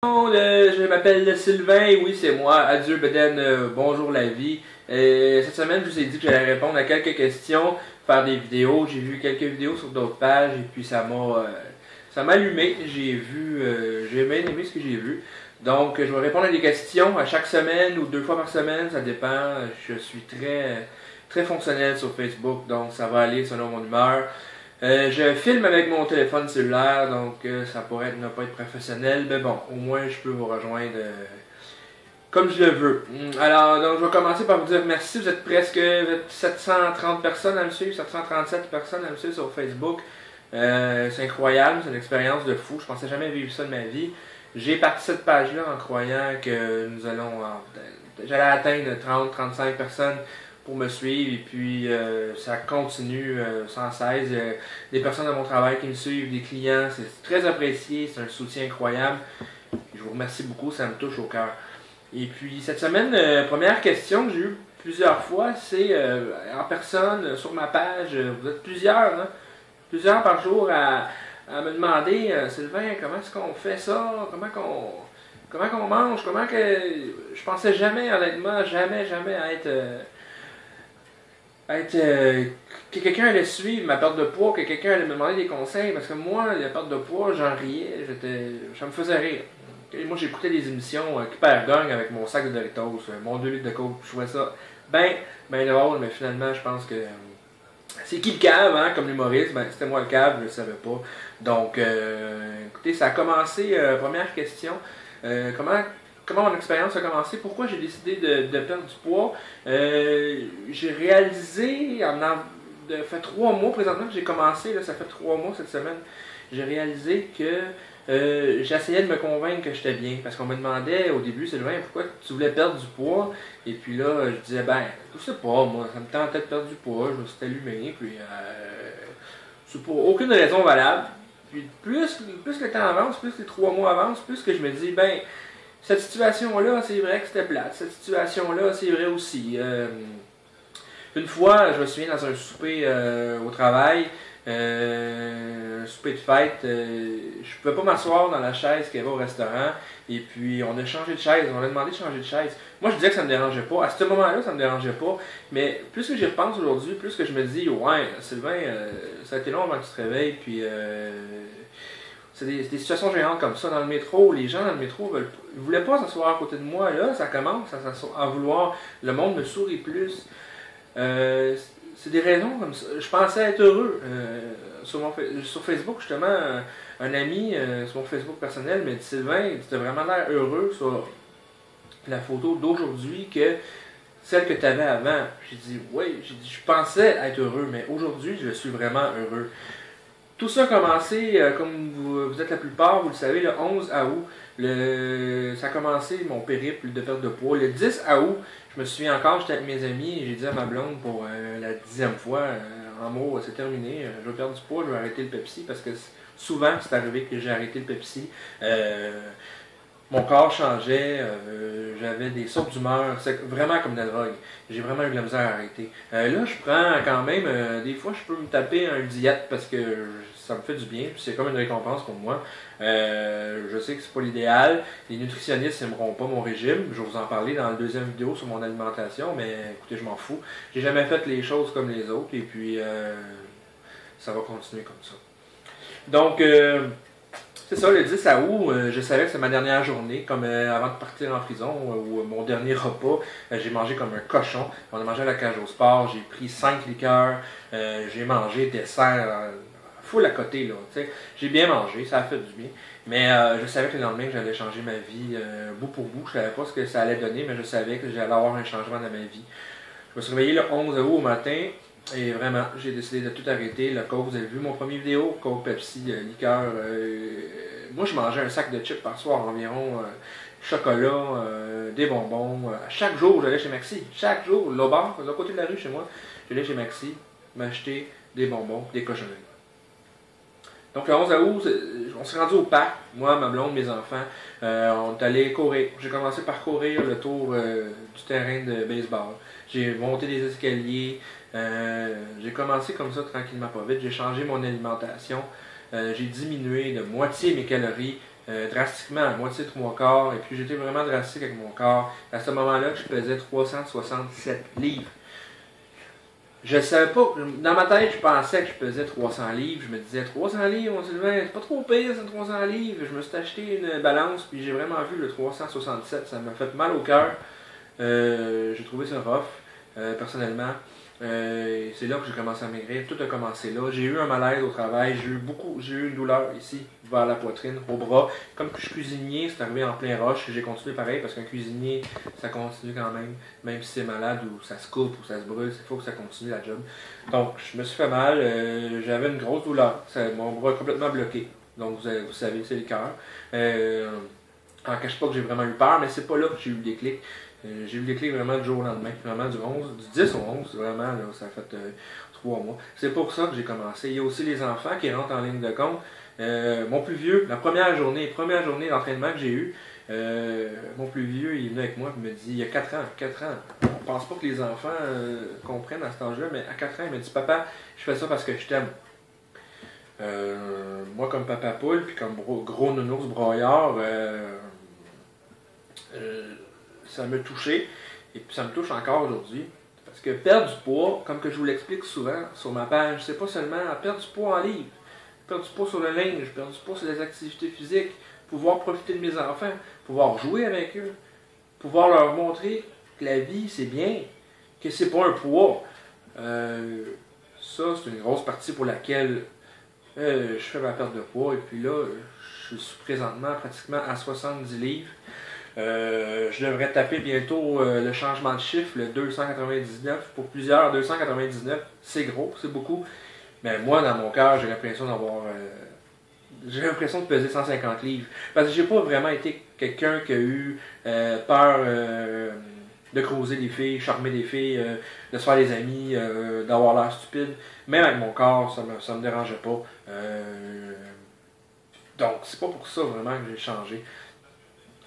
Je m'appelle Sylvain, et oui c'est moi, adieu Beden, bonjour la vie. Cette semaine je vous ai dit que j'allais répondre à quelques questions, faire des vidéos, j'ai vu quelques vidéos sur d'autres pages et puis ça m'a allumé, j'ai bien aimé ce que j'ai vu. Donc je vais répondre à des questions à chaque semaine ou 2 fois par semaine, ça dépend, je suis très fonctionnel sur Facebook, donc ça va aller selon mon humeur. Je filme avec mon téléphone cellulaire, donc ça pourrait ne pas être professionnel, mais bon, au moins je peux vous rejoindre comme je le veux. Alors, donc je vais commencer par vous dire merci, vous êtes 730 personnes à me suivre, 737 personnes à me suivre sur Facebook. C'est incroyable, c'est une expérience de fou, je pensais jamais vivre ça de ma vie. J'ai parti cette page-là en croyant que j'allais atteindre 30-35 personnes pour me suivre et puis ça continue sans cesse. Des personnes de mon travail qui me suivent, des clients, c'est très apprécié, c'est un soutien incroyable. Je vous remercie beaucoup, ça me touche au cœur. Et puis cette semaine, première question que j'ai eue plusieurs fois, c'est en personne sur ma page, vous êtes plusieurs, hein, plusieurs par jour à me demander, Sylvain, comment est-ce qu'on fait ça, comment qu'on mange, je pensais jamais honnêtement, jamais que quelqu'un allait suivre ma perte de poids, que quelqu'un allait me demander des conseils, parce que moi, la perte de poids, j'en riais, ça me faisait rire. Moi, j'écoutais des émissions Hypergang avec mon sac de Doritos, mon 2 litres de coke, je trouvais ça ben drôle, mais finalement, je pense que c'est qui le cave, hein, comme l'humoriste? Ben, c'était moi le cave, je le savais pas. Donc, écoutez, ça a commencé, première question, comment mon expérience a commencé, pourquoi j'ai décidé de perdre du poids. J'ai réalisé, ça fait 3 mois présentement que j'ai commencé, là, ça fait 3 mois cette semaine, j'ai réalisé que j'essayais de me convaincre que j'étais bien. Parce qu'on me demandait au début, Sylvain, pourquoi tu voulais perdre du poids? Et puis là, je disais, ben, je sais pas, moi, ça me tentait de perdre du poids, je me suis allumé, puis c'est pour aucune raison valable. Puis plus le temps avance, plus les 3 mois avancent, plus que je me dis, ben, cette situation-là, c'est vrai que c'était plate. Cette situation-là, c'est vrai aussi. Une fois, je me souviens dans un souper au travail, un souper de fête, je pouvais pas m'asseoir dans la chaise qu'il y avait au restaurant, et puis on a changé de chaise, on a demandé de changer de chaise. Moi je disais que ça me dérangeait pas, à ce moment-là ça me dérangeait pas, mais plus que j'y repense aujourd'hui, plus que je me dis, ouais, Sylvain, ça a été long avant que tu te réveilles, puis c'est des situations gênantes comme ça dans le métro. Les gens dans le métro ils voulaient pas s'asseoir à côté de moi. Là, ça commence à vouloir. Le monde me sourit plus. C'est des raisons comme ça. Je pensais être heureux. Sur Facebook, justement, un ami sur mon Facebook personnel m'a dit, Sylvain, tu as vraiment l'air heureux sur la photo d'aujourd'hui que celle que tu avais avant. J'ai dit, oui, je pensais être heureux, mais aujourd'hui, je suis vraiment heureux. Tout ça a commencé, comme vous êtes la plupart, vous le savez, le 11 août. Ça a commencé mon périple de perte de poids. Le 10 août, je me souviens encore, j'étais avec mes amis et j'ai dit à ma blonde pour la 10e fois, en mots, c'est terminé, je vais perdre du poids, je vais arrêter le Pepsi parce que souvent c'est arrivé que j'ai arrêté le Pepsi. Mon corps changeait, j'avais des sautes d'humeur, c'est vraiment comme de la drogue. J'ai vraiment eu de la misère à arrêter. Là, je prends quand même, des fois, je peux me taper un diète parce que ça me fait du bien, puis c'est comme une récompense pour moi. Je sais que c'est pas l'idéal. Les nutritionnistes n'aimeront pas mon régime. Je vais vous en parler dans la deuxième vidéo sur mon alimentation, mais écoutez, je m'en fous. J'ai jamais fait les choses comme les autres, et puis ça va continuer comme ça. Donc, c'est ça, le 10 août, je savais que c'était ma dernière journée, comme avant de partir en prison, ou mon dernier repas, j'ai mangé comme un cochon. On a mangé à la cage au sport, j'ai pris 5 liqueurs, j'ai mangé dessert, full à côté, là, tu sais. J'ai bien mangé, ça a fait du bien. Mais je savais que le lendemain, j'allais changer ma vie bout pour bout. Je savais pas ce que ça allait donner, mais je savais que j'allais avoir un changement dans ma vie. Je me suis réveillé le 11 août au matin. Et vraiment, j'ai décidé de tout arrêter. Le coke, vous avez vu mon premier vidéo, coke, Pepsi, liqueur. Moi, je mangeais un sac de chips par soir environ, chocolat, des bonbons. Chaque jour, j'allais chez Maxi. Chaque jour, là bas, de l'autre côté de la rue chez moi, j'allais chez Maxi m'acheter des bonbons, des cochonneries. Donc le 11 août, on s'est rendu au parc, moi, ma blonde, mes enfants. On est allé courir. J'ai commencé par courir le tour du terrain de baseball. J'ai monté des escaliers. J'ai commencé comme ça tranquillement pas vite. J'ai changé mon alimentation. J'ai diminué de moitié mes calories. drastiquement, à moitié, 3/4, et puis j'étais vraiment drastique avec mon corps. À ce moment-là, je pesais 367 livres. Je savais pas, dans ma tête, je pensais que je pesais 300 livres. Je me disais, 300 livres, mon Sylvain, c'est pas trop pire, c'est 300 livres. Je me suis acheté une balance, puis j'ai vraiment vu le 367. Ça m'a fait mal au cœur. J'ai trouvé ça rough, personnellement. C'est là que j'ai commencé à maigrir. Tout a commencé là. J'ai eu un malaise au travail. J'ai eu une douleur ici, vers la poitrine, au bras. Comme que je suis cuisinier, c'est arrivé en plein rush. J'ai continué pareil parce qu'un cuisinier, ça continue quand même. Même si c'est malade ou ça se coupe ou ça se brûle, il faut que ça continue la job. Donc, je me suis fait mal. J'avais une grosse douleur. Mon bras est complètement bloqué. Donc, vous savez, c'est le cœur. En cache pas que j'ai vraiment eu peur, mais c'est pas là que j'ai eu le déclic. J'ai eu le déclic vraiment du jour au lendemain, vraiment du 10 au 11, vraiment, là, ça a fait 3 mois. C'est pour ça que j'ai commencé. Il y a aussi les enfants qui rentrent en ligne de compte. Mon plus vieux, la première journée d'entraînement que j'ai eue, mon plus vieux, il est venu avec moi et me dit, il y a 4 ans, on pense pas que les enfants comprennent à cet âge-là, mais à 4 ans, il m'a dit, papa, je fais ça parce que je t'aime. Moi, comme papa poule, puis comme gros nounours broyard, ça m'a touché, et puis ça me touche encore aujourd'hui. Parce que perdre du poids, comme que je vous l'explique souvent sur ma page, c'est pas seulement perdre du poids en livres, perdre du poids sur le linge, perdre du poids sur les activités physiques, pouvoir profiter de mes enfants, pouvoir jouer avec eux, pouvoir leur montrer que la vie c'est bien, que c'est pas un poids. Ça, c'est une grosse partie pour laquelle je fais ma perte de poids, et puis là, je suis présentement pratiquement à 70 livres. Je devrais taper bientôt le changement de chiffre, le 299. Pour plusieurs, 299, c'est gros, c'est beaucoup. Mais moi, dans mon cœur, j'ai l'impression d'avoir... j'ai l'impression de peser 150 livres. Parce que j'ai pas vraiment été quelqu'un qui a eu peur de creuser des filles, charmer des filles, de se faire des amis, d'avoir l'air stupide. Même avec mon corps, ça me dérangeait pas. Donc, c'est pas pour ça vraiment que j'ai changé.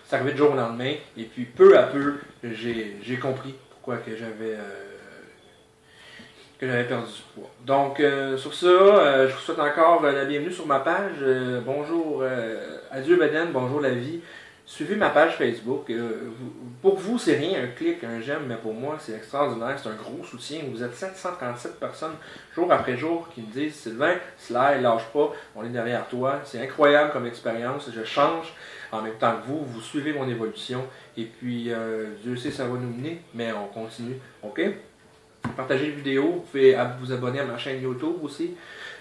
C'est arrivé du jour au lendemain, et puis peu à peu, j'ai compris pourquoi que j'avais perdu du poids. Donc, sur ça, je vous souhaite encore la bienvenue sur ma page. Bonjour, adieu Beden, bonjour la vie. Suivez ma page Facebook. Pour vous, c'est rien, un clic, un j'aime, mais pour moi, c'est extraordinaire. C'est un gros soutien. Vous êtes 737 personnes, jour après jour, qui me disent, Sylvain, Sly, lâche pas, on est derrière toi. C'est incroyable comme expérience. Je change en même temps que vous suivez mon évolution. Et puis, Dieu sait, ça va nous mener, mais on continue. OK? Partagez la vidéo. Vous pouvez vous abonner à ma chaîne YouTube aussi.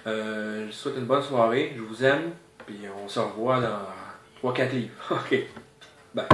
Je vous souhaite une bonne soirée. Je vous aime. Puis, on se revoit dans 3-4 livres. OK. Bye.